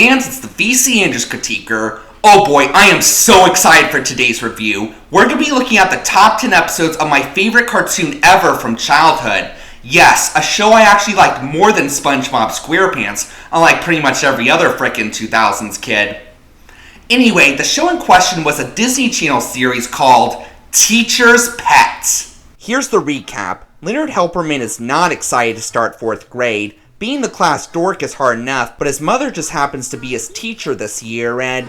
fans, it's the VC Andrews Critiquer. Oh boy, I am so excited for today's review. We're going to be looking at the top 10 episodes of my favorite cartoon ever from childhood. Yes, a show I actually liked more than SpongeBob SquarePants, unlike pretty much every other frickin' 2000s kid. Anyway, the show in question was a Disney Channel series called Teacher's Pet. Here's the recap. Leonard Helperman is not excited to start 4th grade. Being the class dork is hard enough, but his mother just happens to be his teacher this year, and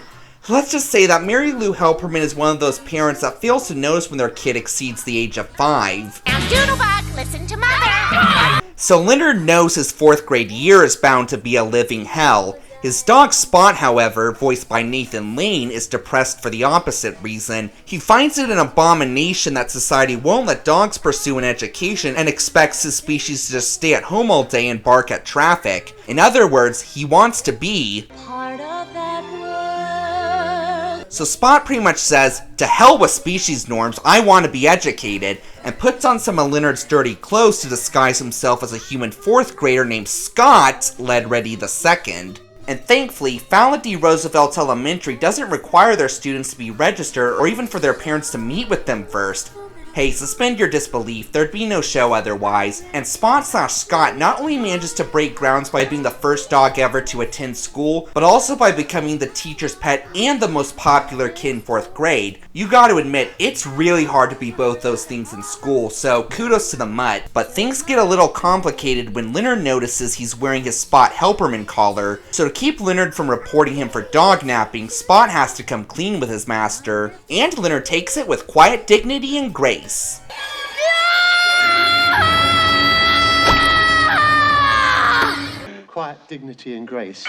let's just say that Mary Lou Helperman is one of those parents that fails to notice when their kid exceeds the age of 5. Now Doodlebug, listen to Mother! So Leonard knows his 4th grade year is bound to be a living hell. His dog Spot, however, voiced by Nathan Lane, is depressed for the opposite reason. He finds it an abomination that society won't let dogs pursue an education and expects his species to just stay at home all day and bark at traffic. In other words, he wants to be part of that world. So Spot pretty much says, to hell with species norms, I want to be educated, and puts on some of Leonard's dirty clothes to disguise himself as a human 4th grader named Scott Leadready II. And thankfully, Fallon D. Roosevelt Elementary doesn't require their students to be registered or even for their parents to meet with them first. Hey, suspend your disbelief, there'd be no show otherwise. And Spot/Scott not only manages to break grounds by being the first dog ever to attend school, but also by becoming the teacher's pet and the most popular kid in 4th grade. You gotta admit, it's really hard to be both those things in school, so kudos to the mutt. But things get a little complicated when Leonard notices he's wearing his Spot Helperman collar. So to keep Leonard from reporting him for dog napping, Spot has to come clean with his master. And Leonard takes it with quiet dignity and grace. Quiet dignity and grace.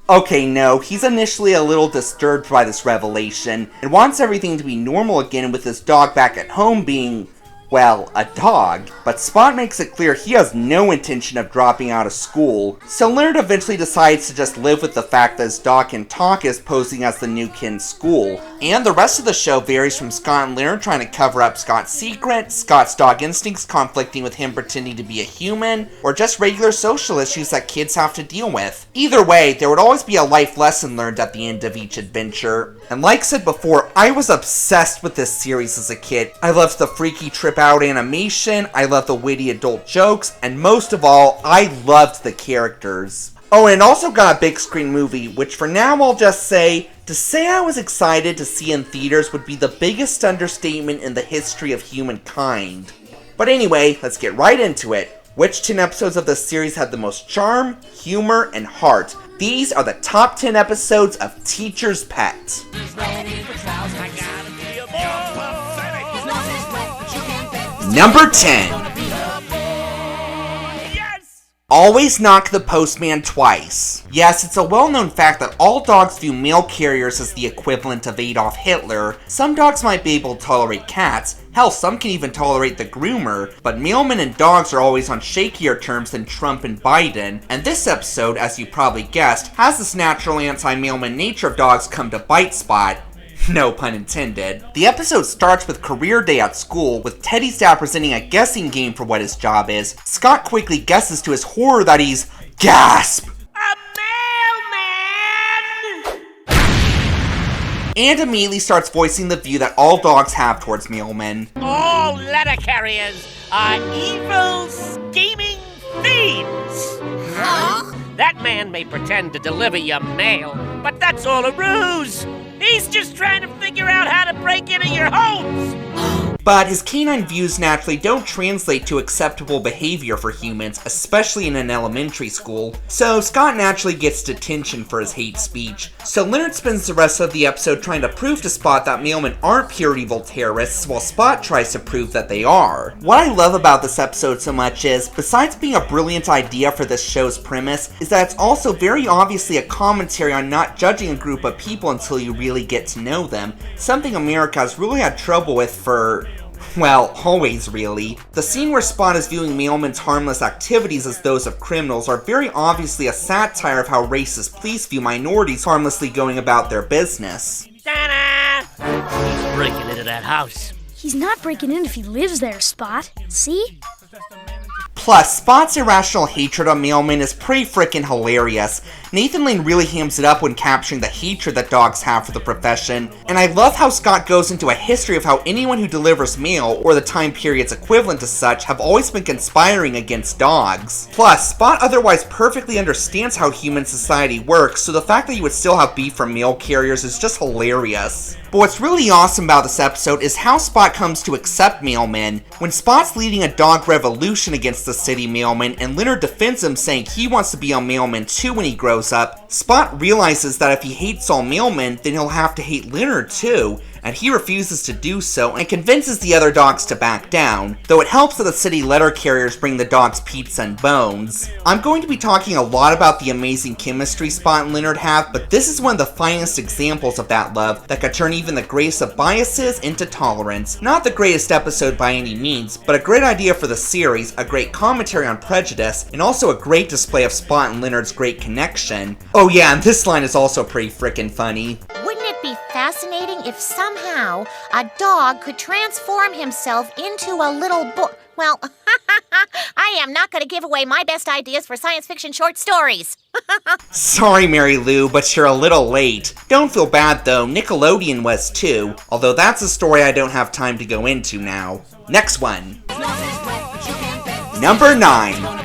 Okay, no, he's initially a little disturbed by this revelation, and wants everything to be normal again with his dog back at home being, well, a dog. But Spot makes it clear he has no intention of dropping out of school, so Leonard eventually decides to just live with the fact that his dog can talk is posing as the new kid in school. And the rest of the show varies from Scott and Leonard trying to cover up Scott's secret, Scott's dog instincts conflicting with him pretending to be a human, or just regular social issues that kids have to deal with. Either way, there would always be a life lesson learned at the end of each adventure. And like said before, I was obsessed with this series as a kid. I loved the freaky trip out animation, I loved the witty adult jokes, and most of all, I loved the characters. Oh, and it also got a big screen movie, which for now I'll just say, to say I was excited to see in theaters would be the biggest understatement in the history of humankind. But anyway, let's get right into it. Which 10 episodes of this series had the most charm, humor, and heart? These are the top 10 episodes of Teacher's Pet. Number 10. Always knock the postman twice. Yes, it's a well-known fact that all dogs view mail carriers as the equivalent of Adolf Hitler. Some dogs might be able to tolerate cats, hell, some can even tolerate the groomer, but mailmen and dogs are always on shakier terms than Trump and Biden. And this episode, as you probably guessed, has this natural anti-mailman nature of dogs come to bite Spot. No pun intended. The episode starts with career day at school, with Teddy's dad presenting a guessing game for what his job is. Scott quickly guesses to his horror that he's, gasp! A mailman! And immediately starts voicing the view that all dogs have towards mailmen. All letter carriers are evil, scheming thieves! Huh? That man may pretend to deliver your mail, but that's all a ruse! He's just trying to figure out how to break into your homes! But his canine views naturally don't translate to acceptable behavior for humans, especially in an elementary school, so Scott naturally gets detention for his hate speech. So Leonard spends the rest of the episode trying to prove to Spot that mailmen aren't pure evil terrorists, while Spot tries to prove that they are. What I love about this episode so much is, besides being a brilliant idea for this show's premise, is that it's also very obviously a commentary on not judging a group of people until you really get to know them, something America has really had trouble with for, well, always really. The scene where Spot is viewing mailmen's harmless activities as those of criminals are very obviously a satire of how racist police view minorities harmlessly going about their business. Ta-da! He's breaking into that house. He's not breaking in if he lives there, Spot. See? Plus, Spot's irrational hatred of mailmen is pretty frickin' hilarious. Nathan Lane really hams it up when capturing the hatred that dogs have for the profession, and I love how Scott goes into a history of how anyone who delivers mail, or the time periods equivalent to such, have always been conspiring against dogs. Plus, Spot otherwise perfectly understands how human society works, so the fact that you would still have beef from mail carriers is just hilarious. But what's really awesome about this episode is how Spot comes to accept mailmen. When Spot's leading a dog revolution against the city mailman and Leonard defends him saying he wants to be a mailman too when he grows up, Spot realizes that if he hates all mailmen, then he'll have to hate Leonard too, and he refuses to do so and convinces the other dogs to back down, though it helps that the city letter carriers bring the dogs pizza and bones. I'm going to be talking a lot about the amazing chemistry Spot and Leonard have, but this is one of the finest examples of that love that could turn even the greatest of biases into tolerance. Not the greatest episode by any means, but a great idea for the series, a great commentary on prejudice, and also a great display of Spot and Leonard's great connection. Oh yeah, and this line is also pretty frickin' funny. Wouldn't it be fascinating if somehow a dog could transform himself into a little boy? Well, I am not going to give away my best ideas for science fiction short stories. Sorry, Mary Lou, but you're a little late. Don't feel bad though, Nickelodeon was too, although that's a story I don't have time to go into now. Next one. Number 9.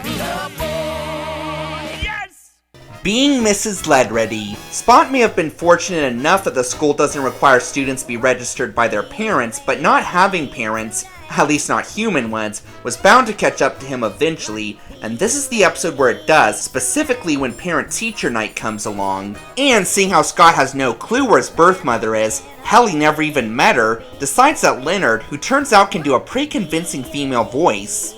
Being Mrs. Leadready. Spot may have been fortunate enough that the school doesn't require students be registered by their parents, but not having parents, at least not human ones, was bound to catch up to him eventually, and this is the episode where it does, specifically when parent-teacher night comes along. And seeing how Scott has no clue where his birth mother is, hell, he never even met her, decides that Leonard, who turns out can do a pretty convincing female voice.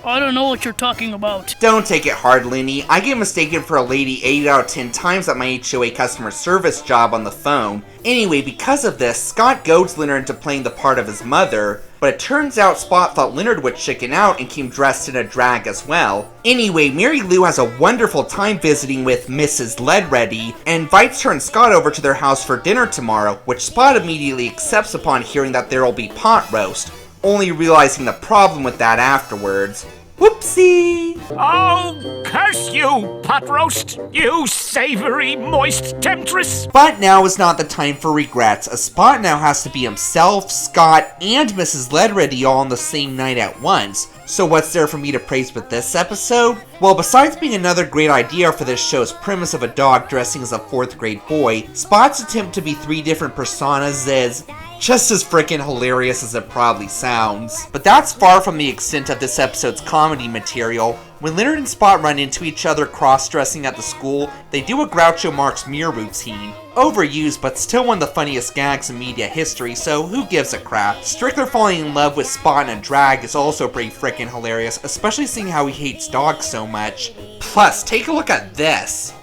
I don't know what you're talking about. Don't take it hard, Lenny. I get mistaken for a lady 8 out of 10 times at my HOA customer service job on the phone. Anyway, because of this, Scott goads Leonard into playing the part of his mother, but it turns out Spot thought Leonard would chicken out and came dressed in a drag as well. Anyway, Mary Lou has a wonderful time visiting with Mrs. Leadready and invites her and Scott over to their house for dinner tomorrow, which Spot immediately accepts upon hearing that there will be pot roast, only realizing the problem with that afterwards. Whoopsie! Oh, curse you, pot roast, you savory, moist temptress! But now is not the time for regrets, as Spot now has to be himself, Scott, and Mrs. Leadready all on the same night at once. So what's there for me to praise with this episode? Well, besides being another great idea for this show's premise of a dog dressing as a 4th grade boy, Spot's attempt to be 3 different personas is just as frickin' hilarious as it probably sounds. But that's far from the extent of this episode's comedy material. When Leonard and Spot run into each other cross-dressing at the school, they do a Groucho Marx mirror routine. Overused, but still one of the funniest gags in media history, so who gives a crap? Strickler falling in love with Spot in a drag is also pretty frickin' hilarious, especially seeing how he hates dogs so much. Plus, take a look at this.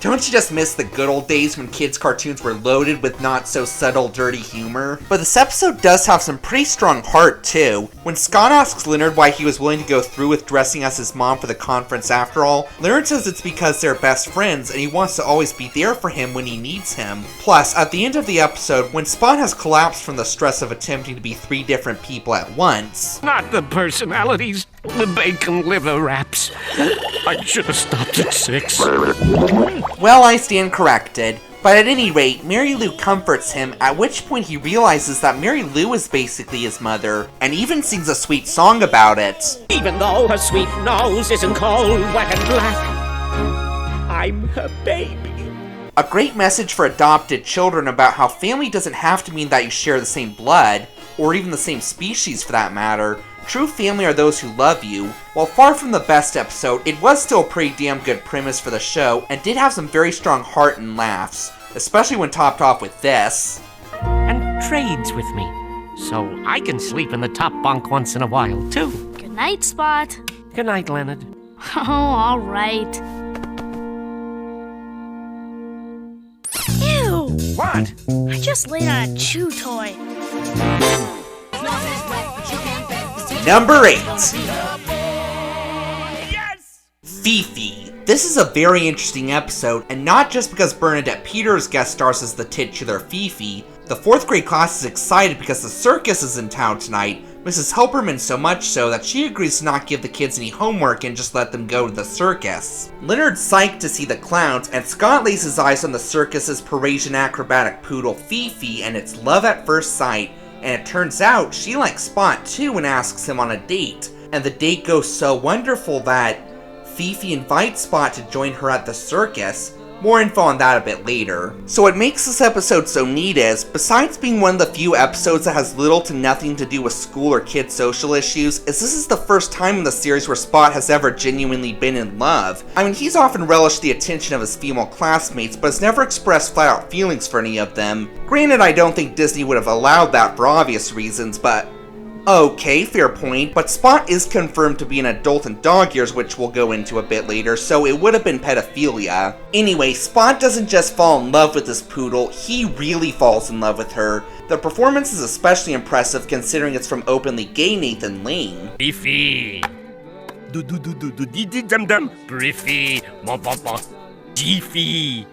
Don't you just miss the good old days when kids' cartoons were loaded with not so subtle dirty humor? But this episode does have some pretty strong heart too. When Scott asks Leonard why he was willing to go through with dressing as his mom for the conference after all, Leonard says it's because they're best friends and he wants to always be there for him when he needs him. Plus, at the end of the episode, when Spot has collapsed from the stress of attempting to be 3 different people at once. Not the personalities, the bacon liver wraps. I should have stopped at 6. Well, I stand corrected. But at any rate, Mary Lou comforts him, at which point he realizes that Mary Lou is basically his mother, and even sings a sweet song about it. Even though her sweet nose isn't cold, wet and black, I'm her baby. A great message for adopted children about how family doesn't have to mean that you share the same blood, or even the same species for that matter. True family are those who love you. While far from the best episode, it was still a pretty damn good premise for the show, and did have some very strong heart and laughs, especially when topped off with this. And trades with me, so I can sleep in the top bunk once in a while, too. Good night, Spot. Good night, Leonard. Oh, all right. Ew! What? I just laid on a chew toy. Number 8. Yes! Fifi. This is a very interesting episode, and not just because Bernadette Peters guest stars as the titular Fifi. The 4th grade class is excited because the circus is in town tonight, Mrs. Helperman so much so that she agrees to not give the kids any homework and just let them go to the circus. Leonard's psyched to see the clowns, and Scott lays his eyes on the circus's Parisian acrobatic poodle Fifi, and it's love at first sight, and it turns out she likes Spot too and asks him on a date. And the date goes so wonderful that Fifi invites Spot to join her at the circus. More info on that a bit later. So what makes this episode so neat is, besides being one of the few episodes that has little to nothing to do with school or kid social issues, is this is the first time in the series where Spot has ever genuinely been in love. I mean, he's often relished the attention of his female classmates, but has never expressed flat out feelings for any of them. Granted, I don't think Disney would have allowed that for obvious reasons, but okay, fair point, but Spot is confirmed to be an adult in dog years, which we'll go into a bit later, so it would have been pedophilia. Anyway, Spot doesn't just fall in love with this poodle, he really falls in love with her. The performance is especially impressive considering it's from openly gay Nathan Lane. Fifi. Do-do-do-do-do-dee-dee-dum-dum. Griffy. Mo-mo-mo. Jiffy.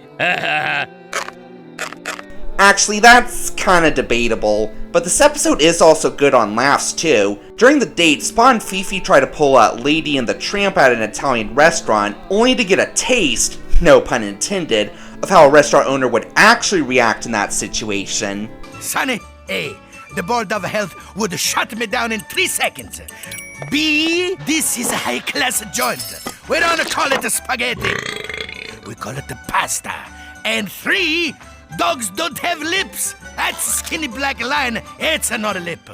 Actually, that's kinda debatable, but this episode is also good on laughs too. During the date, Spot and Fifi try to pull a Lady and the Tramp at an Italian restaurant, only to get a taste, no pun intended, of how a restaurant owner would actually react in that situation. Sonny, A, the board of health would shut me down in 3 seconds. B, this is a high-class joint. We don't call it a spaghetti. We call it a pasta. And 3, dogs don't have lips. That's a skinny black line. It's not a lip.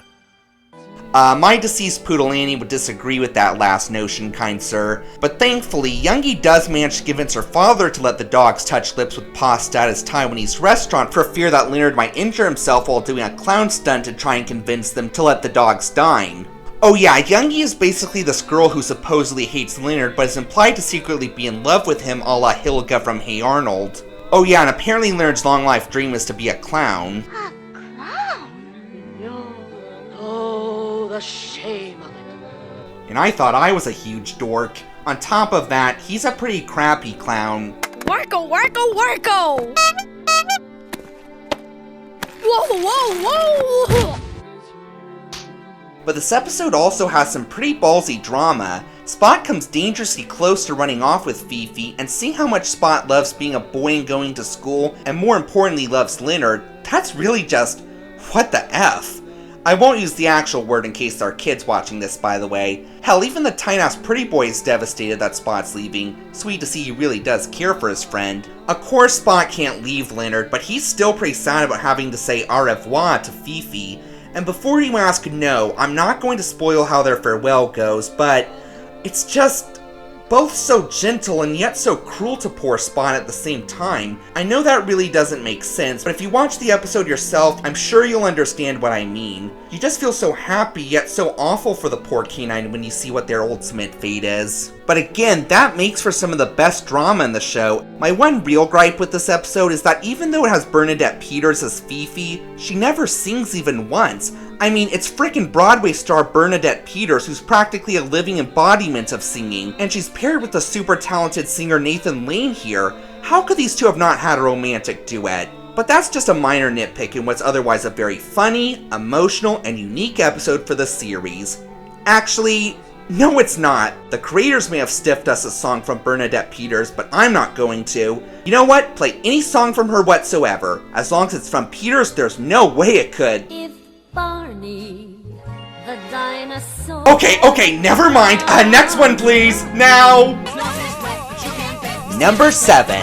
My deceased poodle Annie would disagree with that last notion, kind sir. But thankfully, Youngie does manage to convince her father to let the dogs touch lips with pasta at his Taiwanese restaurant for fear that Leonard might injure himself while doing a clown stunt to try and convince them to let the dogs dine. Oh yeah, Youngie is basically this girl who supposedly hates Leonard but is implied to secretly be in love with him a la Hilga from Hey Arnold. Oh yeah, and apparently Leonard's long life dream is to be a clown. The shame of it. And I thought I was a huge dork. On top of that, he's a pretty crappy clown. Warko, warko, warko! Whoa, whoa, whoa! But this episode also has some pretty ballsy drama. Spot comes dangerously close to running off with Fifi, and seeing how much Spot loves being a boy and going to school, and more importantly loves Leonard, that's really just, what the F? I won't use the actual word in case there are kids watching this, by the way. Hell, even the tiny-ass pretty boy is devastated that Spot's leaving. Sweet to see he really does care for his friend. Of course Spot can't leave Leonard, but he's still pretty sad about having to say au revoir to Fifi. And before you ask, no, I'm not going to spoil how their farewell goes, but it's just both so gentle and yet so cruel to poor Spot at the same time. I know that really doesn't make sense, but if you watch the episode yourself, I'm sure you'll understand what I mean. You just feel so happy yet so awful for the poor canine when you see what their ultimate fate is. But again, that makes for some of the best drama in the show. My one real gripe with this episode is that even though it has Bernadette Peters as Fifi, she never sings even once. I mean, it's frickin' Broadway star Bernadette Peters, who's practically a living embodiment of singing, and she's paired with the super talented singer Nathan Lane here. How could these two have not had a romantic duet? But that's just a minor nitpick in what's otherwise a very funny, emotional, and unique episode for the series. Actually, no it's not. The creators may have stiffed us a song from Bernadette Peters, but I'm not going to. You know what? Play any song from her whatsoever. As long as it's from Peters, there's no way it could. Barney, the dinosaur. Okay, never mind. Next one, please. Now. Number 7.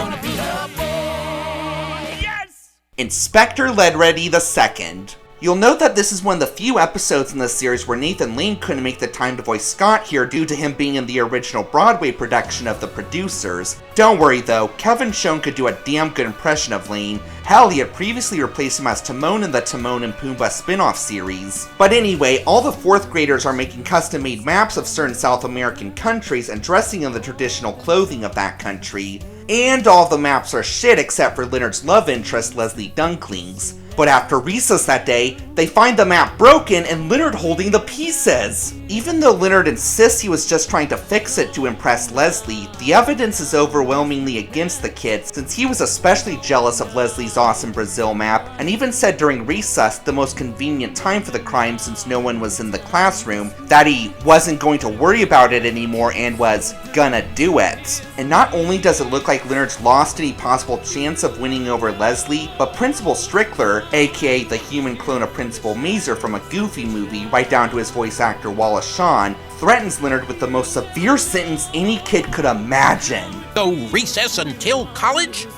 Yes! Inspector Leadready II. You'll note that this is one of the few episodes in this series where Nathan Lane couldn't make the time to voice Scott here due to him being in the original Broadway production of The Producers. Don't worry though, Kevin Shaun could do a damn good impression of Lane. Hell, he had previously replaced him as Timon in the Timon and Pumbaa spin-off series. But anyway, all the 4th graders are making custom-made maps of certain South American countries and dressing in the traditional clothing of that country. And all the maps are shit except for Leonard's love interest, Leslie Dunklings. But after recess that day, they find the map broken and Leonard holding the pieces. Even though Leonard insists he was just trying to fix it to impress Leslie, the evidence is overwhelmingly against the kid since he was especially jealous of Leslie's awesome Brazil map and even said during recess, the most convenient time for the crime since no one was in the classroom, that he wasn't going to worry about it anymore and was gonna do it. And not only does it look like Leonard's lost any possible chance of winning over Leslie, but Principal Strickler, aka the human clone of Principal Mazer from a Goofy movie, right down to his voice actor Wallace Shawn, threatens Leonard with the most severe sentence any kid could imagine. So recess until college?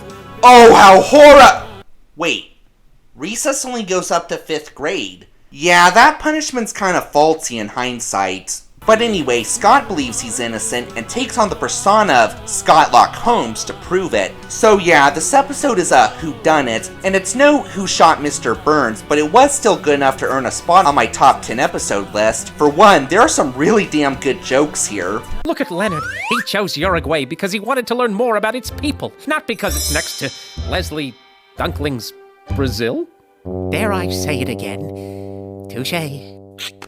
Oh, how horror! Wait, recess only goes up to 5th grade. Yeah, that punishment's kind of faulty in hindsight. But anyway, Scott believes he's innocent and takes on the persona of Scott Locke Holmes to prove it. So yeah, this episode is a whodunit, and it's no Who Shot Mr. Burns, but it was still good enough to earn a spot on my top 10 episode list. For one, there are some really damn good jokes here. Look at Leonard. He chose Uruguay because he wanted to learn more about its people, not because it's next to Leslie Dunkling's Brazil. Dare I say it again? Touché.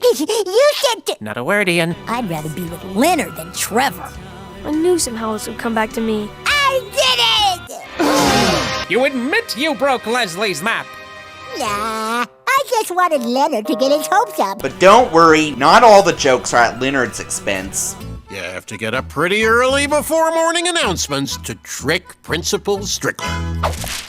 You said Not a word, Ian. I'd rather be with Leonard than Trevor. I knew somehow this would come back to me. I did it! You admit you broke Leslie's map. Nah, I just wanted Leonard to get his hopes up. But don't worry, not all the jokes are at Leonard's expense. You have to get up pretty early before morning announcements to trick Principal Strickler.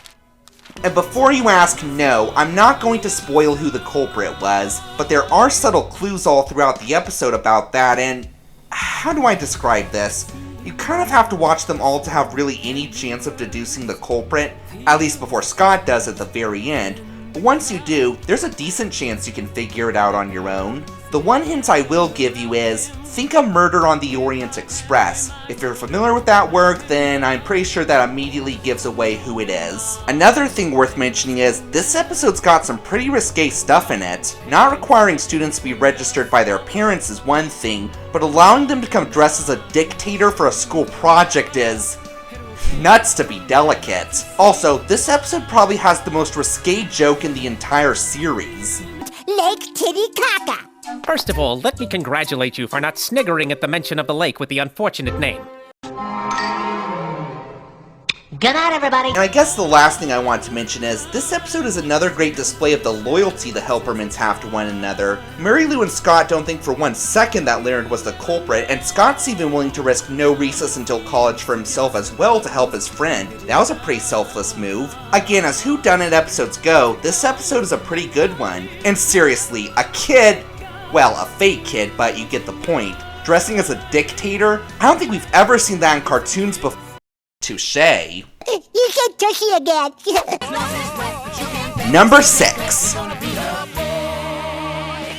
And before you ask, no, I'm not going to spoil who the culprit was, but there are subtle clues all throughout the episode about that, and how do I describe this? You kind of have to watch them all to have really any chance of deducing the culprit, at least before Scott does at the very end. But once you do, there's a decent chance you can figure it out on your own. The one hint I will give you is, think of Murder on the Orient Express. If you're familiar with that work, then I'm pretty sure that immediately gives away who it is. Another thing worth mentioning is, this episode's got some pretty risque stuff in it. Not requiring students to be registered by their parents is one thing, but allowing them to come dressed as a dictator for a school project is nuts, to be delicate. Also, this episode probably has the most risque joke in the entire series. Lake Titicaca. First of all, let me congratulate you for not sniggering at the mention of the lake with the unfortunate name. Good night, everybody. And I guess the last thing I want to mention is, this episode is another great display of the loyalty the Helpermans have to one another. Mary Lou and Scott don't think for 1 second that Leonard was the culprit, and Scott's even willing to risk no recess until college for himself as well to help his friend. That was a pretty selfless move. Again, as whodunit episodes go, this episode is a pretty good one. And seriously, a kid, well, a fake kid, but you get the point, dressing as a dictator? I don't think we've ever seen that in cartoons before. Touché. You said tushy again. Number 6.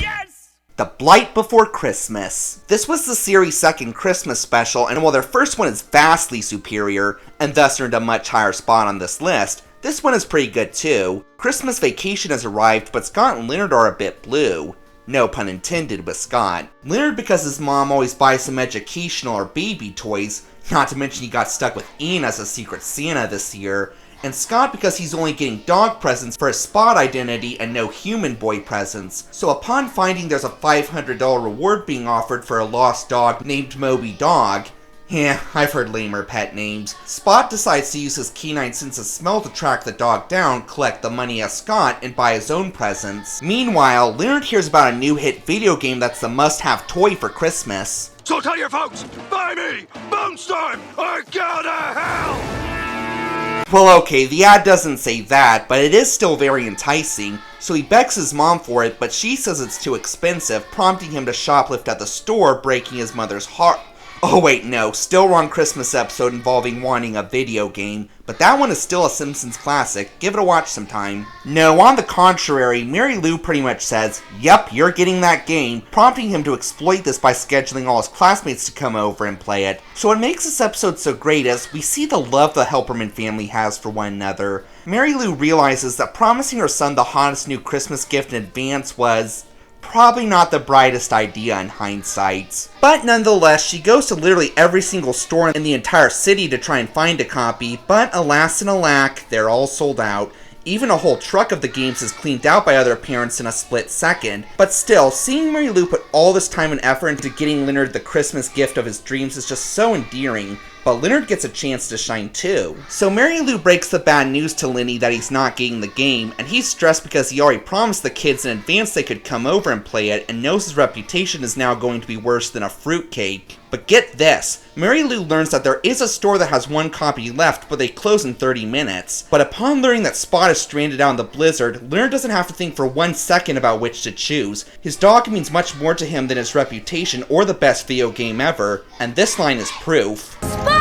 Yes! The Blight Before Christmas. This was the series' second Christmas special, and while their first one is vastly superior, and thus earned a much higher spot on this list, this one is pretty good too. Christmas vacation has arrived, but Scott and Leonard are a bit blue. No pun intended with Scott. Leonard because his mom always buys some educational or baby toys, not to mention he got stuck with Ian as a secret Santa this year, and Scott because he's only getting dog presents for his spot identity and no human boy presents. So upon finding there's a $500 reward being offered for a lost dog named Moby Dog, yeah, I've heard lamer pet names, Spot decides to use his canine sense of smell to track the dog down, collect the money as Scott, and buy his own presents. Meanwhile, Leonard hears about a new hit video game that's the must-have toy for Christmas. So tell your folks, buy me, Bones Time, or go to hell! Well, okay, the ad doesn't say that, but it is still very enticing, so he begs his mom for it, but she says it's too expensive, prompting him to shoplift at the store, breaking his mother's heart. Oh wait, no, still wrong Christmas episode involving wanting a video game, but that one is still a Simpsons classic, give it a watch sometime. No, on the contrary, Mary Lou pretty much says, yep, you're getting that game, prompting him to exploit this by scheduling all his classmates to come over and play it. So what makes this episode so great is, we see the love the Helperman family has for one another. Mary Lou realizes that promising her son the hottest new Christmas gift in advance was probably not the brightest idea in hindsight. But nonetheless, she goes to literally every single store in the entire city to try and find a copy, but alas and alack, they're all sold out. Even a whole truck of the games is cleaned out by other parents in a split second. But still, seeing Mary Lou put all this time and effort into getting Leonard the Christmas gift of his dreams is just so endearing. but Leonard gets a chance to shine too. So Mary Lou breaks the bad news to Lenny that he's not getting the game, and he's stressed because he already promised the kids in advance they could come over and play it, and knows his reputation is now going to be worse than a fruitcake. But get this, Mary Lou learns that there is a store that has one copy left, but they close in 30 minutes. But upon learning that Spot is stranded out in the blizzard, Leonard doesn't have to think for 1 second about which to choose. His dog means much more to him than his reputation or the best video game ever, and this line is proof. Spot!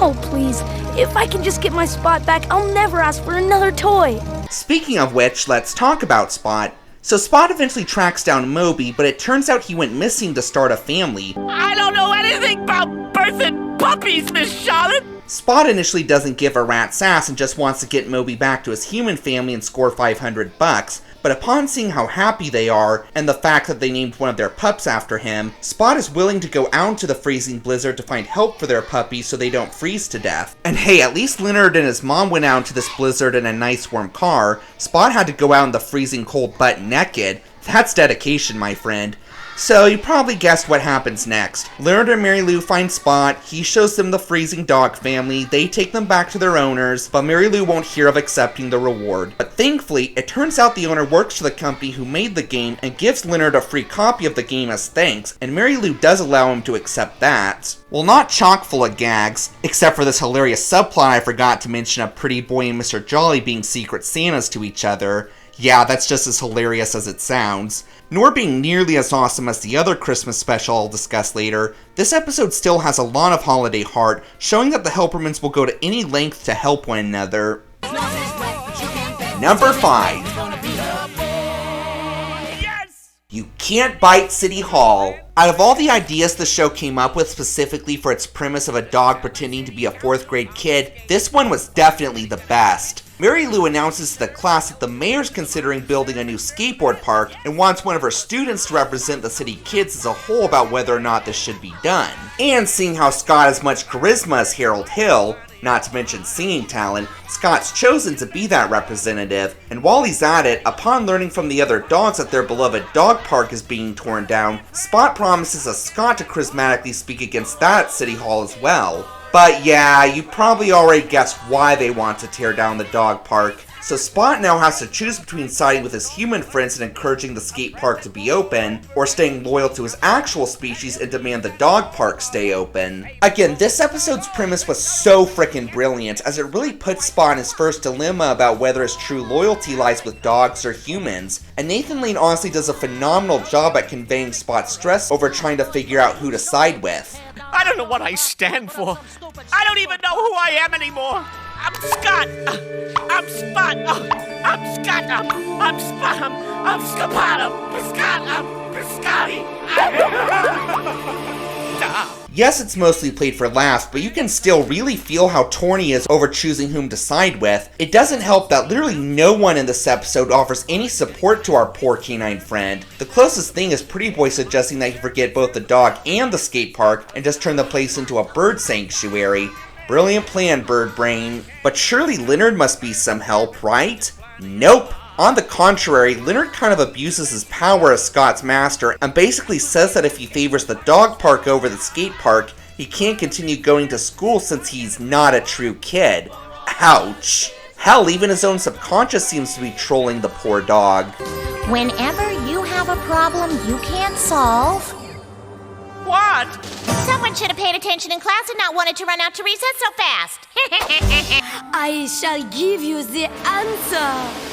Oh, please. If I can just get my Spot back, I'll never ask for another toy. Speaking of which, let's talk about Spot. So Spot eventually tracks down Moby, but it turns out he went missing to start a family. I don't know anything about birthing puppies, Miss Charlotte! Spot initially doesn't give a rat's ass and just wants to get Moby back to his human family and score $500, but upon seeing how happy they are, and the fact that they named one of their pups after him, Spot is willing to go out into the freezing blizzard to find help for their puppy so they don't freeze to death. And hey, at least Leonard and his mom went out into this blizzard in a nice warm car. Spot had to go out in the freezing cold butt naked. That's dedication, my friend. So you probably guessed what happens next. Leonard and Mary Lou find Spot, he shows them the freezing dog family, they take them back to their owners, but Mary Lou won't hear of accepting the reward. But thankfully, it turns out the owner works for the company who made the game and gives Leonard a free copy of the game as thanks, and Mary Lou does allow him to accept that. Well, not chock full of gags, except for this hilarious subplot I forgot to mention of Pretty Boy and Mr. Jolly being secret Santas to each other. Yeah, that's just as hilarious as it sounds. Nor being nearly as awesome as the other Christmas special I'll discuss later, this episode still has a lot of holiday heart, showing that the Helpermans will go to any length to help one another. Number 5. Yes! You can't bite City Hall. Out of all the ideas the show came up with specifically for its premise of a dog pretending to be a 4th grade kid, this one was definitely the best. Mary Lou announces to the class that the mayor's considering building a new skateboard park and wants one of her students to represent the city kids as a whole about whether or not this should be done. And seeing how Scott has much charisma as Harold Hill, not to mention singing talent, Scott's chosen to be that representative, and while he's at it, upon learning from the other dogs that their beloved dog park is being torn down, Spot promises a Scott to charismatically speak against that at City Hall as well. But yeah, you probably already guessed why they want to tear down the dog park. So Spot now has to choose between siding with his human friends and encouraging the skate park to be open, or staying loyal to his actual species and demand the dog park stay open. Again, this episode's premise was so frickin' brilliant, as it really puts Spot in his first dilemma about whether his true loyalty lies with dogs or humans, and Nathan Lane honestly does a phenomenal job at conveying Spot's stress over trying to figure out who to side with. I don't know what I stand for. I don't even know who I am anymore. I'm Scott. I'm Spot. I'm Scott. I'm Spot. I'm Scapata. Scott. I'm Biscotti. Yes, it's mostly played for laughs, but you can still really feel how torn he is over choosing whom to side with. It doesn't help that literally no one in this episode offers any support to our poor canine friend. The closest thing is Pretty Boy suggesting that he forget both the dog and the skate park and just turn the place into a bird sanctuary. Brilliant plan, bird brain. But surely Leonard must be some help, right? Nope. On the contrary, Leonard kind of abuses his power as Scott's master and basically says that if he favors the dog park over the skate park, he can't continue going to school since he's not a true kid. Ouch. Hell, even his own subconscious seems to be trolling the poor dog. Whenever you have a problem you can't solve... What? Someone should have paid attention in class and not wanted to run out to recess so fast. I shall give you the answer.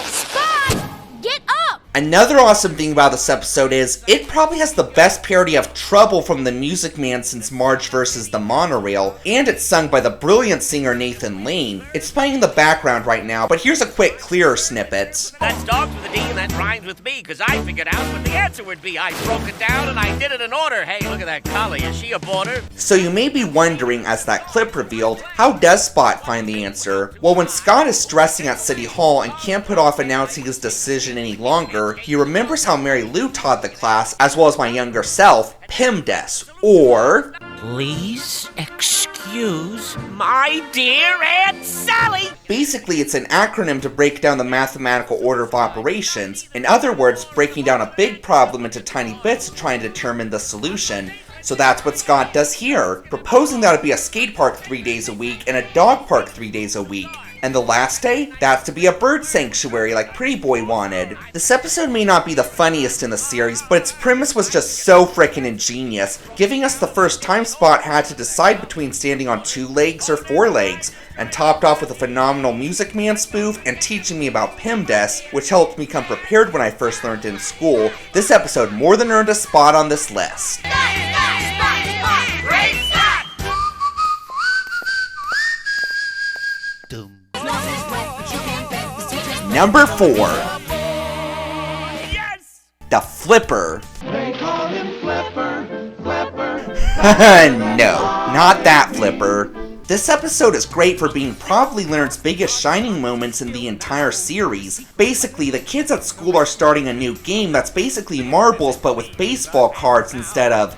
Spot! Get up! Another awesome thing about this episode is, it probably has the best parody of Trouble from the Music Man since Marge vs. the Monorail, and it's sung by the brilliant singer Nathan Lane. It's playing in the background right now, but here's a quick, clearer snippet. That's dogs with a D and that rhymes with me, because I figured out what the answer would be. I broke it down and I did it in order. Hey, look at that collie. Is she a border? So you may be wondering, as that clip revealed, how does Spot find the answer? Well, when Scott is stressing at City Hall and can't put off announcing his decision any longer, he remembers how Mary Lou taught the class, as well as my younger self, PEMDAS, or... Please excuse my dear Aunt Sally! Basically, it's an acronym to break down the mathematical order of operations. In other words, breaking down a big problem into tiny bits to try and determine the solution. So that's what Scott does here, proposing that it be a skate park 3 days a week and a dog park 3 days a week. And the last day, that's to be a bird sanctuary like Pretty Boy wanted. This episode may not be the funniest in the series, but its premise was just so frickin' ingenious, giving us the first time Spot had to decide between standing on 2 legs or 4 legs, and topped off with a phenomenal Music Man spoof and teaching me about PEMDAS, which helped me come prepared when I first learned in school. This episode more than earned a spot on this list. Number 4. Yes! The Flipper. They call him Flipper, Flipper. No, not that Flipper. This episode is great for being probably Leonard's biggest shining moments in the entire series. Basically, the kids at school are starting a new game that's basically marbles but with baseball cards instead of,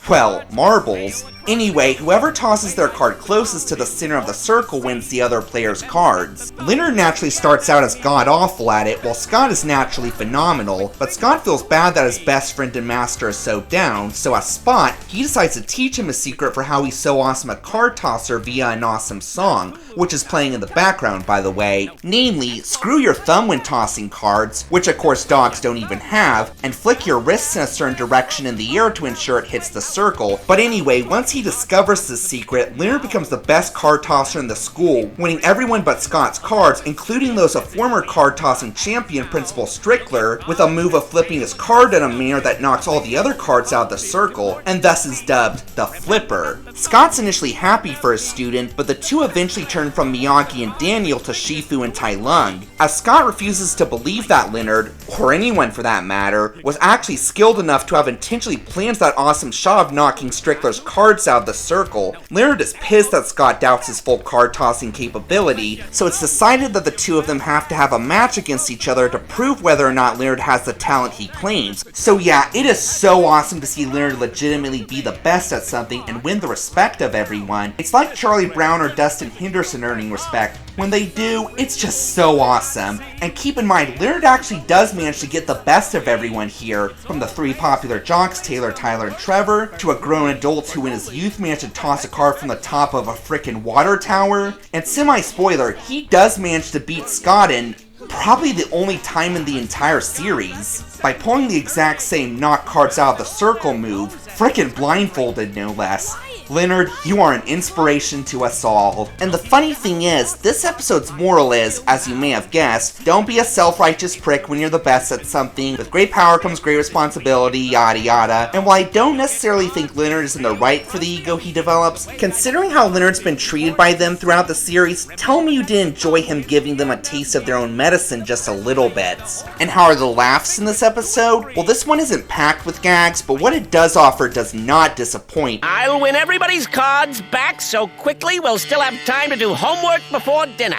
well, marbles. Anyway, whoever tosses their card closest to the center of the circle wins the other player's cards. Leonard naturally starts out as god-awful at it, while Scott is naturally phenomenal, but Scott feels bad that his best friend and master is so down, so as Spot, he decides to teach him a secret for how he's so awesome a card tosser via an awesome song, which is playing in the background by the way, namely, screw your thumb when tossing cards, which of course dogs don't even have, and flick your wrists in a certain direction in the air to ensure it hits the circle. But anyway, once he discovers this secret, Leonard becomes the best card tosser in the school, winning everyone but Scott's cards, including those of former card tossing champion Principal Strickler, with a move of flipping his card in a manner that knocks all the other cards out of the circle, and thus is dubbed the Flipper. Scott's initially happy for his student, but the two eventually turn from Miyagi and Daniel to Shifu and Tai Lung, as Scott refuses to believe that Leonard, or anyone for that matter, was actually skilled enough to have intentionally planned that awesome shot of knocking Strickler's cards out of the circle. Leonard is pissed that Scott doubts his full card tossing capability, so it's decided that the two of them have to have a match against each other to prove whether or not Leonard has the talent he claims. So yeah, it is so awesome to see Leonard legitimately be the best at something and win the respect of everyone. It's like Charlie Brown or Dustin Henderson earning respect. When they do, it's just so awesome. And keep in mind, Leonard actually does manage to get the best of everyone here, from the 3 popular jocks, Taylor, Tyler, and Trevor, to a grown adult who in his youth managed to toss a card from the top of a frickin' water tower. And semi-spoiler, he does manage to beat Scott in probably the only time in the entire series, by pulling the exact same knock cards out of the circle move, frickin' blindfolded no less. Leonard, you are an inspiration to us all. And the funny thing is, this episode's moral is, as you may have guessed, don't be a self-righteous prick when you're the best at something. With great power comes great responsibility, yada yada. And while I don't necessarily think Leonard is in the right for the ego he develops, considering how Leonard's been treated by them throughout the series, tell me you didn't enjoy him giving them a taste of their own medicine just a little bit. And how are the laughs in this episode? Well, this one isn't packed with gags, but what it does offer does not disappoint. I'll win everybody's cards back so quickly we'll still have time to do homework before dinner.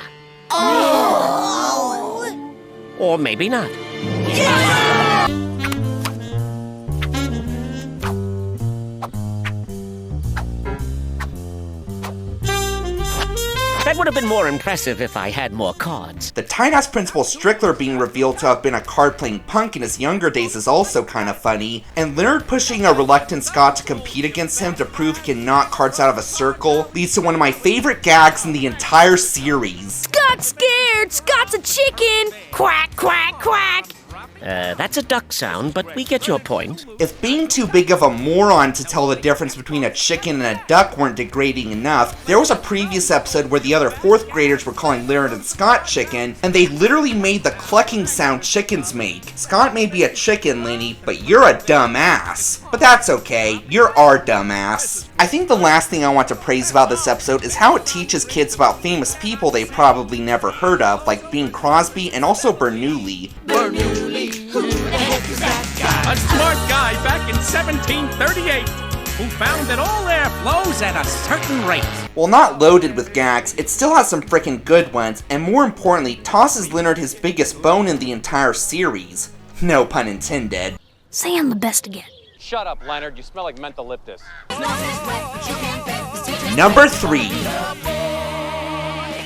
Oh! Or maybe not. That would have been more impressive if I had more cards. The tight-ass Principal Strickler being revealed to have been a card-playing punk in his younger days is also kind of funny, and Leonard pushing a reluctant Scott to compete against him to prove he can knock cards out of a circle leads to one of my favorite gags in the entire series. Scott's scared! Scott's a chicken! Quack, quack, quack! That's a duck sound, but we get your point. If being too big of a moron to tell the difference between a chicken and a duck weren't degrading enough, there was a previous episode where the other 4th graders were calling Leonard and Scott chicken, and they literally made the clucking sound chickens make. Scott may be a chicken, Lenny, but you're a dumbass. But that's okay, you're our dumbass. I think the last thing I want to praise about this episode is how it teaches kids about famous people they probably never heard of, like Bing Crosby and also Bernoulli. Bernoulli, who the heck is that guy? A smart guy back in 1738 who found that all air flows at a certain rate. While not loaded with gags, it still has some frickin' good ones, and more importantly, tosses Leonard his biggest bone in the entire series. No pun intended. Say I'm the best again. Shut up, Leonard. You smell like mentholyptus. Number 3.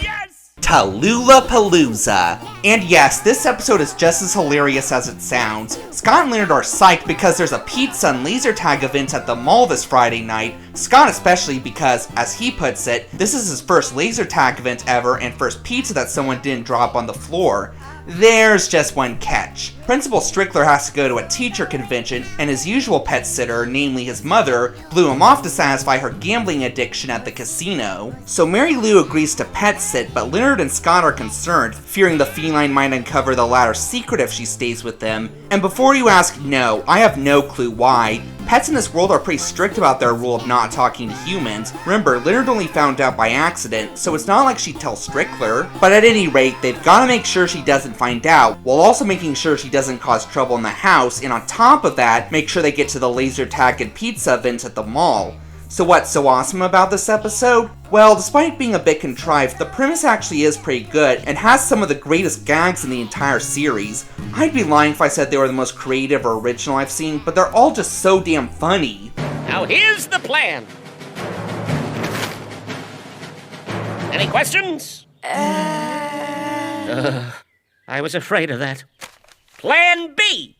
Yes! Talluluahpalooza. And yes, this episode is just as hilarious as it sounds. Scott and Leonard are psyched because there's a pizza and laser tag event at the mall this Friday night. Scott especially because, as he puts it, this is his first laser tag event ever and first pizza that someone didn't drop on the floor. There's just one catch. Principal Strickler has to go to a teacher convention, and his usual pet sitter, namely his mother, blew him off to satisfy her gambling addiction at the casino. So Mary Lou agrees to pet sit, but Leonard and Scott are concerned, fearing the feline might uncover the latter's secret if she stays with them. And before you ask, no, I have no clue why. Pets in this world are pretty strict about their rule of not talking to humans. Remember, Leonard only found out by accident, so it's not like she'd tell Strickler. But at any rate, they've got to make sure she doesn't find out, while also making sure she doesn't cause trouble in the house, and on top of that, make sure they get to the laser tag and pizza event at the mall. So what's so awesome about this episode? Well, despite being a bit contrived, the premise actually is pretty good and has some of the greatest gags in the entire series. I'd be lying if I said they were the most creative or original I've seen, but they're all just so damn funny. Now here's the plan. Any questions? I was afraid of that. Plan B!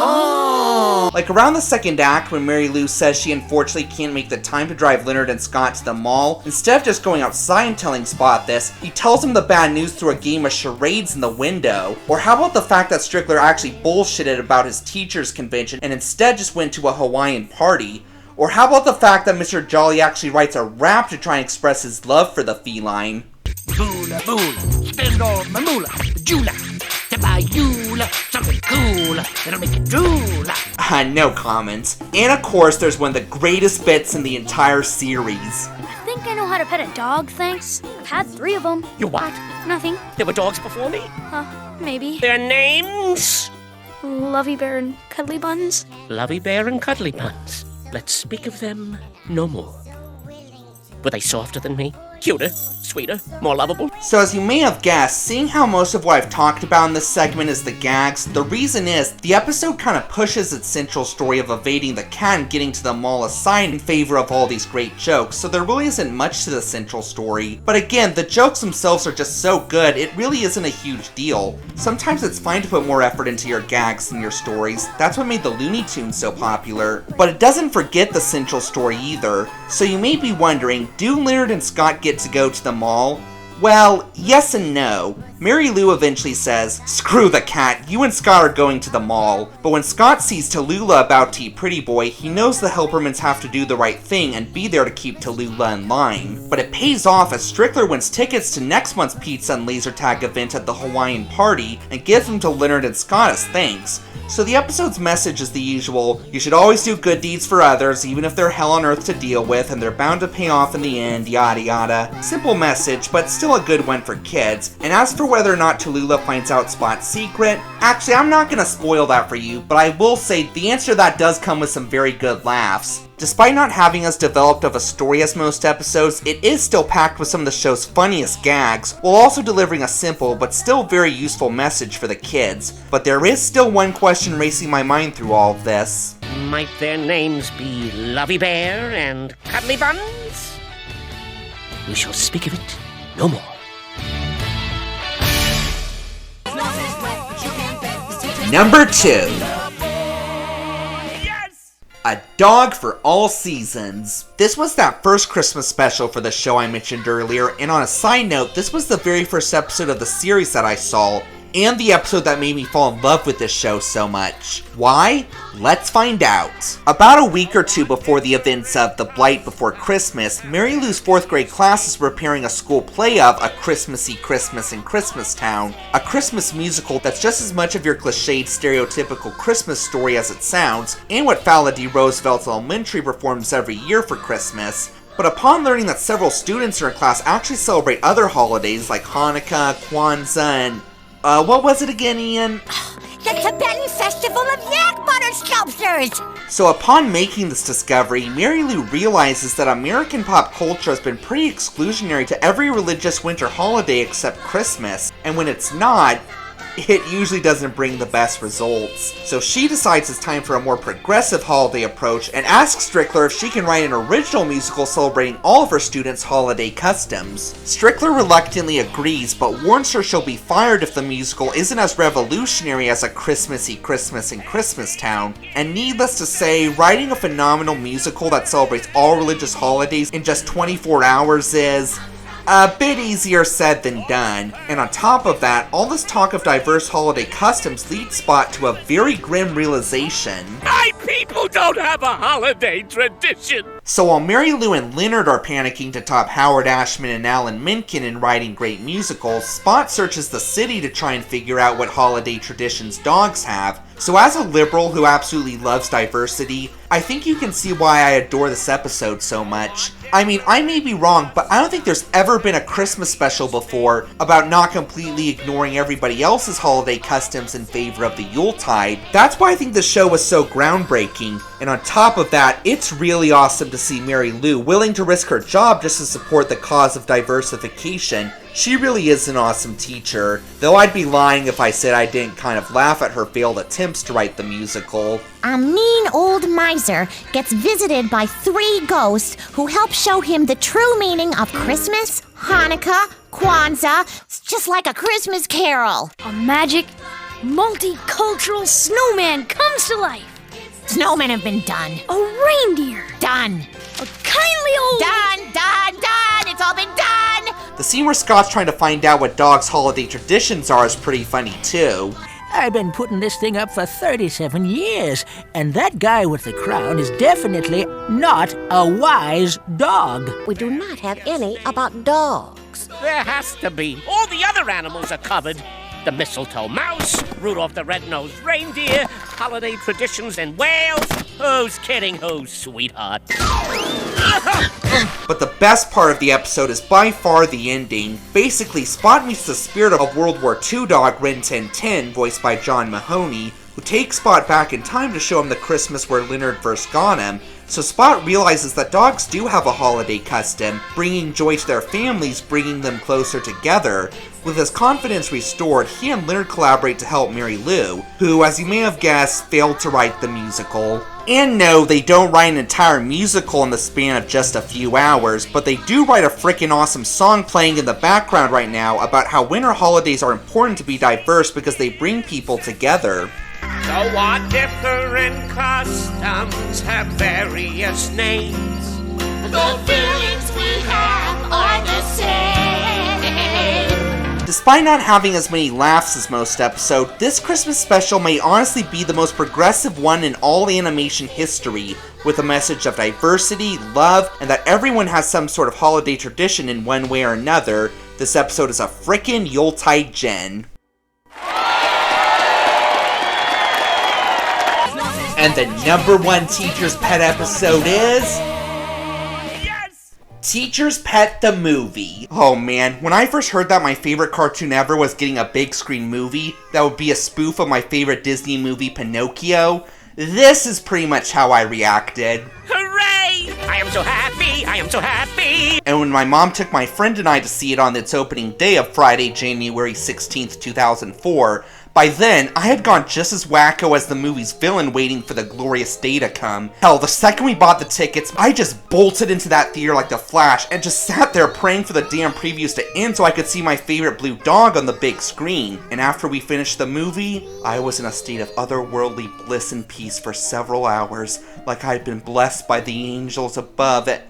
Oh! Like around the second act, when Mary Lou says she unfortunately can't make the time to drive Leonard and Scott to the mall, instead of just going outside and telling Spot this, he tells him the bad news through a game of charades in the window. Or how about the fact that Strickler actually bullshitted about his teacher's convention and instead just went to a Hawaiian party? Or how about the fact that Mr. Jolly actually writes a rap to try and express his love for the feline? Moolah, moolah, spend all my moolah, Jula, to buy you something cool, it'll make you drool. No comments. And of course, there's one of the greatest bits in the entire series. I think I know how to pet a dog, thanks. I've had 3 of them. You what? Nothing. There were dogs before me? Maybe. Their names? Lovey Bear and Cuddly Buns. Lovey Bear and Cuddly Buns. Let's speak of them no more. Were they softer than me? Cuter? Sweeter? More lovable? So as you may have guessed, seeing how most of what I've talked about in this segment is the gags, the reason is, the episode kind of pushes its central story of evading the cat and getting to the mall aside in favor of all these great jokes, so there really isn't much to the central story. But again, the jokes themselves are just so good, it really isn't a huge deal. Sometimes it's fine to put more effort into your gags than your stories, that's what made the Looney Tunes so popular. But it doesn't forget the central story either, so you may be wondering, do Leonard and Scott get to go to the mall? Well, yes and no. Mary Lou eventually says, "Screw the cat, you and Scott are going to the mall." But when Scott sees Tallulah about to eat Pretty Boy, he knows the Helpermans have to do the right thing and be there to keep Tallulah in line. But it pays off as Strickler wins tickets to next month's pizza and laser tag event at the Hawaiian party and gives them to Leonard and Scott as thanks. So the episode's message is the usual, you should always do good deeds for others, even if they're hell on earth to deal with, and they're bound to pay off in the end, yada yada. Simple message, but still a good one for kids. And as for whether or not Tallulah finds out Spot's secret, actually I'm not gonna spoil that for you, but I will say the answer to that does come with some very good laughs. Despite not having as developed of a story as most episodes, it is still packed with some of the show's funniest gags, while also delivering a simple but still very useful message for the kids. But there is still one question racing my mind through all of this. Might their names be Lovey Bear and Cuddly Buns? We shall speak of it no more. Number 2. A Dog for All Seasons. This was that first Christmas special for the show I mentioned earlier, and on a side note, this was the very first episode of the series that I saw, and the episode that made me fall in love with this show so much. Why? Let's find out. About a week or two before the events of The Blight Before Christmas, Mary Lou's 4th grade class is preparing a school play of A Christmassy Christmas in Christmastown, a Christmas musical that's just as much of your cliched, stereotypical Christmas story as it sounds, and what Fowler D. Roosevelt Elementary performs every year for Christmas. But upon learning that several students in her class actually celebrate other holidays like Hanukkah, Kwanzaa, and what was it again, Ian? The Tibetan Festival of Yak Butter Sculptures! So upon making this discovery, Mary Lou realizes that American pop culture has been pretty exclusionary to every religious winter holiday except Christmas, and when it's not, it usually doesn't bring the best results. So she decides it's time for a more progressive holiday approach and asks Strickler if she can write an original musical celebrating all of her students' holiday customs. Strickler reluctantly agrees, but warns her she'll be fired if the musical isn't as revolutionary as A Christmassy Christmas in Christmastown. And needless to say, writing a phenomenal musical that celebrates all religious holidays in just 24 hours is a bit easier said than done. And on top of that, all this talk of diverse holiday customs leads Spot to a very grim realization. My people don't have a holiday tradition! So while Mary Lou and Leonard are panicking to top Howard Ashman and Alan Menken in writing great musicals, Spot searches the city to try and figure out what holiday traditions dogs have. So as a liberal who absolutely loves diversity, I think you can see why I adore this episode so much. I mean, I may be wrong, but I don't think there's ever been a Christmas special before about not completely ignoring everybody else's holiday customs in favor of the Yuletide. That's why I think the show was so groundbreaking. And on top of that, it's really awesome to see Mary Lou willing to risk her job just to support the cause of diversification. She really is an awesome teacher, though I'd be lying if I said I didn't kind of laugh at her failed attempts to write the musical. A mean old miser gets visited by 3 ghosts who help show him the true meaning of Christmas, Hanukkah, Kwanzaa. It's just like a Christmas carol. A magic, multicultural snowman comes to life. Snowmen have been done. A reindeer. Done. A kindly old... Done! It's all been done! The scene where Scott's trying to find out what dogs' holiday traditions are is pretty funny too. I've been putting this thing up for 37 years, and that guy with the crown is definitely not a wise dog. We do not have any about dogs. There has to be. All the other animals are covered. The mistletoe mouse, Rudolph the red-nosed reindeer, holiday traditions in Wales. Who's kidding who, sweetheart? But the best part of the episode is by far the ending. Basically, Spot meets the spirit of World War II dog Rin Tin Tin, voiced by John Mahoney, who takes Spot back in time to show him the Christmas where Leonard first got him. So Spot realizes that dogs do have a holiday custom, bringing joy to their families, bringing them closer together. With his confidence restored, he and Leonard collaborate to help Mary Lou, who, as you may have guessed, failed to write the musical. And no, they don't write an entire musical in the span of just a few hours, but they do write a frickin' awesome song playing in the background right now about how winter holidays are important to be diverse because they bring people together. So our different customs have various names. The feelings we have are the same. Despite not having as many laughs as most episodes, this Christmas special may honestly be the most progressive one in all animation history, with a message of diversity, love, and that everyone has some sort of holiday tradition in one way or another. This episode is a frickin' Yuletide gem. And the #1 Teacher's Pet episode is... Teacher's Pet the Movie. Oh man, when I first heard that my favorite cartoon ever was getting a big screen movie that would be a spoof of my favorite Disney movie, Pinocchio, this is pretty much how I reacted. Hooray! I am so happy! I am so happy! And when my mom took my friend and I to see it on its opening day of Friday, January 16th, 2004, by then, I had gone just as wacko as the movie's villain waiting for the glorious day to come. Hell, the second we bought the tickets, I just bolted into that theater like the Flash and just sat there praying for the damn previews to end so I could see my favorite blue dog on the big screen. And after we finished the movie, I was in a state of otherworldly bliss and peace for several hours, like I'd been blessed by the angels above it.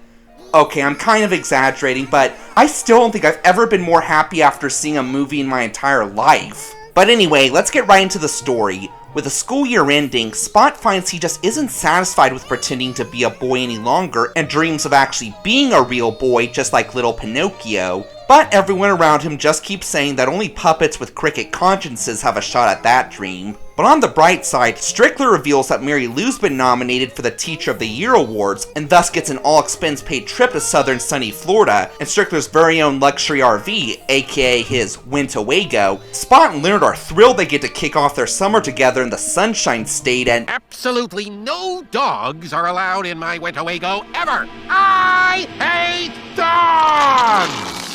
Okay, I'm kind of exaggerating, but I still don't think I've ever been more happy after seeing a movie in my entire life. But anyway, let's get right into the story. With the school year ending, Spot finds he just isn't satisfied with pretending to be a boy any longer and dreams of actually being a real boy just like little Pinocchio. But everyone around him just keeps saying that only puppets with cricket consciences have a shot at that dream. But on the bright side, Strickler reveals that Mary Lou's been nominated for the Teacher of the Year awards, and thus gets an all-expense-paid trip to southern sunny Florida, and Strickler's very own luxury RV, aka his Winnebago. Spot and Leonard are thrilled they get to kick off their summer together in the Sunshine State, and absolutely no dogs are allowed in my Winnebago ever! I hate dogs!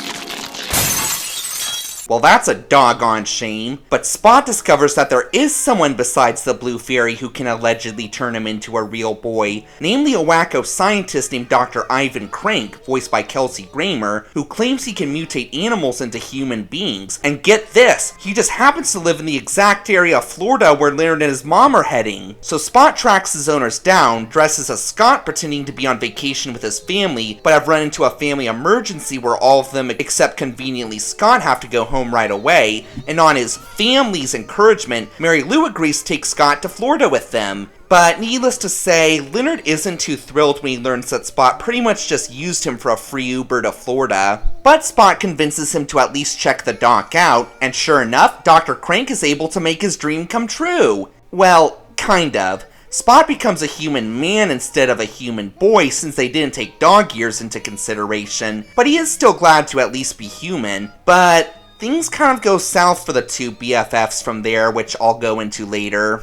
Well, that's a doggone shame. But Spot discovers that there is someone besides the Blue Fairy who can allegedly turn him into a real boy, namely a wacko scientist named Dr. Ivan Crank, voiced by Kelsey Grammer, who claims he can mutate animals into human beings. And get this, he just happens to live in the exact area of Florida where Leonard and his mom are heading. So Spot tracks his owners down, dresses as Scott pretending to be on vacation with his family, but have run into a family emergency where all of them except conveniently Scott have to go home right away, and on his family's encouragement, Mary Lou agrees to take Scott to Florida with them. But needless to say, Leonard isn't too thrilled when he learns that Spot pretty much just used him for a free Uber to Florida. But Spot convinces him to at least check the dock out, and sure enough, Dr. Crank is able to make his dream come true. Well, kind of. Spot becomes a human man instead of a human boy since they didn't take dog years into consideration, but he is still glad to at least be human. But things kind of go south for the two BFFs from there, which I'll go into later.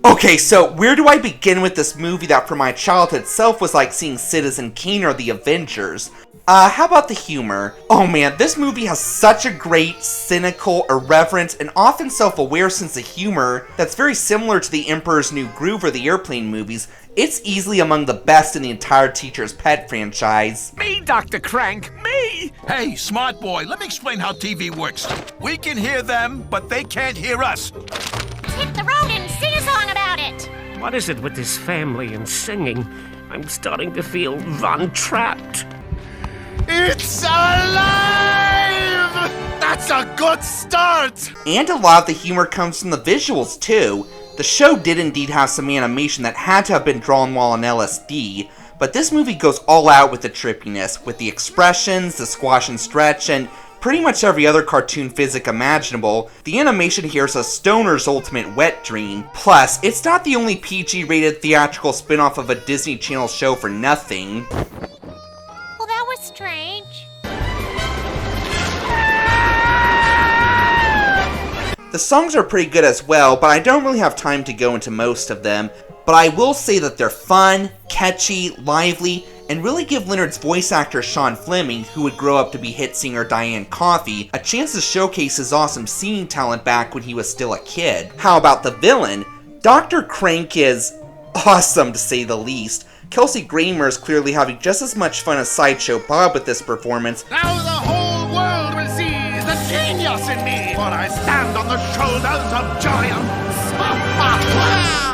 Okay, so where do I begin with this movie that for my childhood self was like seeing Citizen Kane or The Avengers? How about the humor? Oh man, this movie has such a great, cynical, irreverent, and often self-aware sense of humor that's very similar to The Emperor's New Groove or the Airplane movies. It's easily among the best in the entire Teacher's Pet franchise. Me, Dr. Crank, me! Hey, smart boy, let me explain how TV works. We can hear them, but they can't hear us. Hit the road and sing a song about it! What is it with this family and singing? I'm starting to feel Von trapped. It's alive! That's a good start! And a lot of the humor comes from the visuals too. The show did indeed have some animation that had to have been drawn while on LSD, but this movie goes all out with the trippiness, with the expressions, the squash and stretch, and pretty much every other cartoon physic imaginable. The animation here is a stoner's ultimate wet dream. Plus, it's not the only PG-rated theatrical spin-off of a Disney Channel show for nothing. Well, that was strange. The songs are pretty good as well, but I don't really have time to go into most of them. But I will say that they're fun, catchy, lively, and really give Leonard's voice actor Shaun Fleming, who would grow up to be hit singer Diane Coffee, a chance to showcase his awesome singing talent back when he was still a kid. How about the villain? Dr. Crank is awesome to say the least. Kelsey Grammer is clearly having just as much fun as Sideshow Bob with this performance. Now the whole world will see the genius in me, for I stand on the shoulders of giants.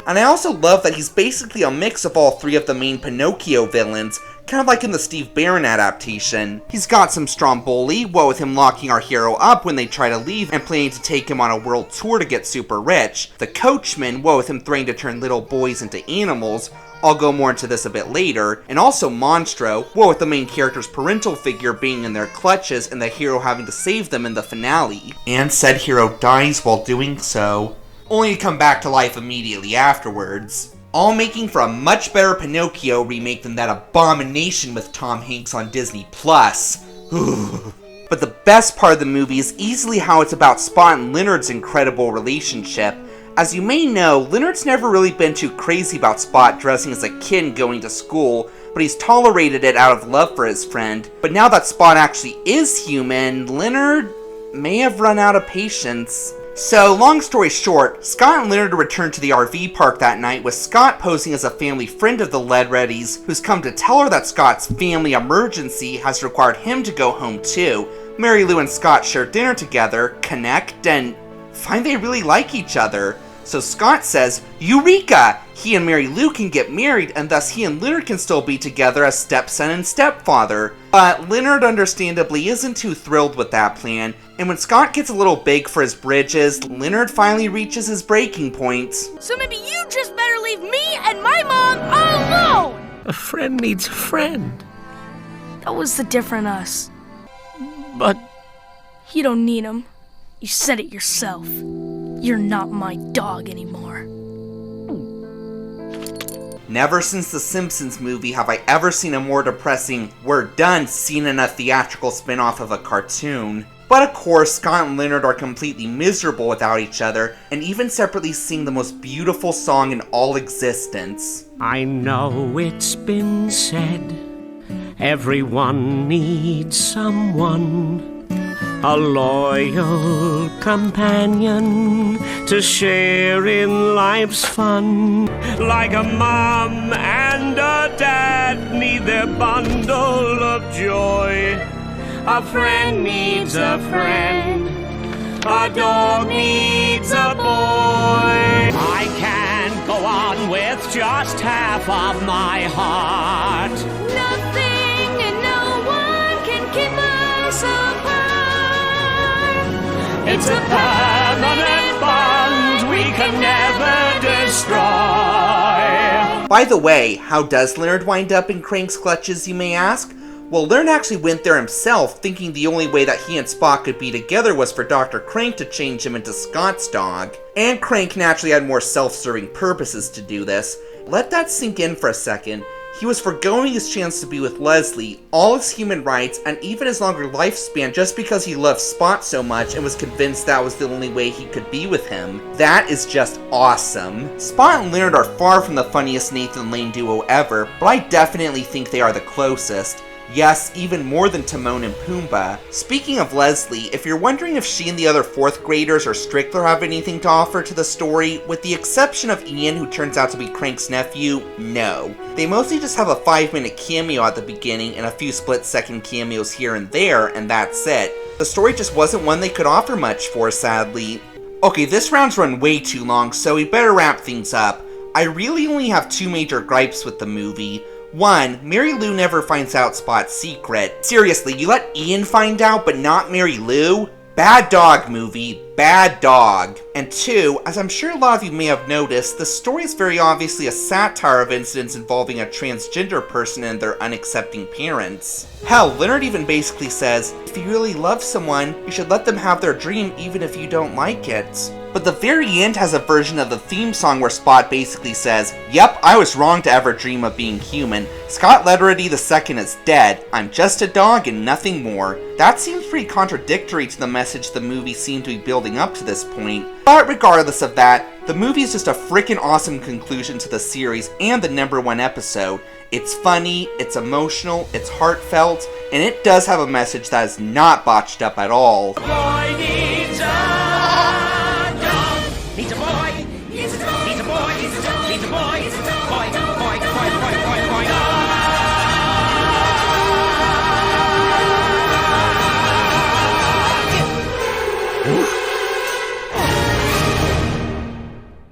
And I also love that he's basically a mix of all three of the main Pinocchio villains, kind of like in the Steve Barron adaptation. He's got some Stromboli, what with him locking our hero up when they try to leave and planning to take him on a world tour to get super rich. The Coachman, what with him threatening to turn little boys into animals. I'll go more into this a bit later. And also Monstro, what with the main character's parental figure being in their clutches and the hero having to save them in the finale. And said hero dies while doing so, only to come back to life immediately afterwards. All making for a much better Pinocchio remake than that abomination with Tom Hanks on Disney+. But the best part of the movie is easily how it's about Spot and Leonard's incredible relationship. As you may know, Leonard's never really been too crazy about Spot dressing as a kid and going to school, but he's tolerated it out of love for his friend. But now that Spot actually is human, Leonard may have run out of patience. So, long story short, Scott and Leonard return to the RV park that night with Scott posing as a family friend of the Leadreadys, who's come to tell her that Scott's family emergency has required him to go home too. Mary Lou and Scott share dinner together, connect, and find they really like each other. So Scott says, Eureka! He and Mary Lou can get married, and thus he and Leonard can still be together as stepson and stepfather. But Leonard understandably isn't too thrilled with that plan, and when Scott gets a little big for his britches, Leonard finally reaches his breaking point. So maybe you just better leave me and my mom alone! A friend needs a friend. That was the different us. But you don't need him. You said it yourself. You're not my dog anymore. Never since the Simpsons movie have I ever seen a more depressing "we're done" scene in a theatrical spin-off of a cartoon. But of course, Scott and Leonard are completely miserable without each other, and even separately sing the most beautiful song in all existence. I know it's been said, everyone needs someone, a loyal companion to share in life's fun. Like a mom and a dad need their bundle of joy. A friend needs a friend, a dog needs a boy. I can't go on with just half of my heart. Nothing and no one can keep us apart. It's a permanent bond we can never destroy. By the way, how does Leonard wind up in Crank's clutches, you may ask? Well, Leonard actually went there himself, thinking the only way that he and Spot could be together was for Dr. Crank to change him into Scott's dog. And Crank naturally had more self-serving purposes to do this. Let that sink in for a second. He was forgoing his chance to be with Leslie, all his human rights, and even his longer lifespan just because he loved Spot so much and was convinced that was the only way he could be with him. That is just awesome. Spot and Leonard are far from the funniest Nathan Lane duo ever, but I definitely think they are the closest. Yes, even more than Timon and Pumbaa. Speaking of Leslie, if you're wondering if she and the other 4th graders or Strickler have anything to offer to the story, with the exception of Ian, who turns out to be Crank's nephew, no. They mostly just have a 5-minute cameo at the beginning and a few split-second cameos here and there, and that's it. The story just wasn't one they could offer much for, sadly. Okay, this round's run way too long, so we better wrap things up. I really only have 2 major gripes with the movie. 1, Mary Lou never finds out Spot's secret. Seriously, you let Ian find out, but not Mary Lou? Bad dog, movie. Bad dog. And 2, as I'm sure a lot of you may have noticed, the story is very obviously a satire of incidents involving a transgender person and their unaccepting parents. Hell, Leonard even basically says, if you really love someone, you should let them have their dream even if you don't like it. But the very end has a version of the theme song where Spot basically says, yep, I was wrong to ever dream of being human. Scott Leadready II is dead. I'm just a dog and nothing more. That seems pretty contradictory to the message the movie seemed to be building up to this point. But regardless of that, the movie is just a freaking awesome conclusion to the series and the #1 episode. It's funny, it's emotional, it's heartfelt, and it does have a message that is not botched up at all. Boy needs a needs a boy, needs a dog, needs a boy, needs a dog, needs a boy, needs a dog, boy, boy, boy, boy, boy, boy, dog.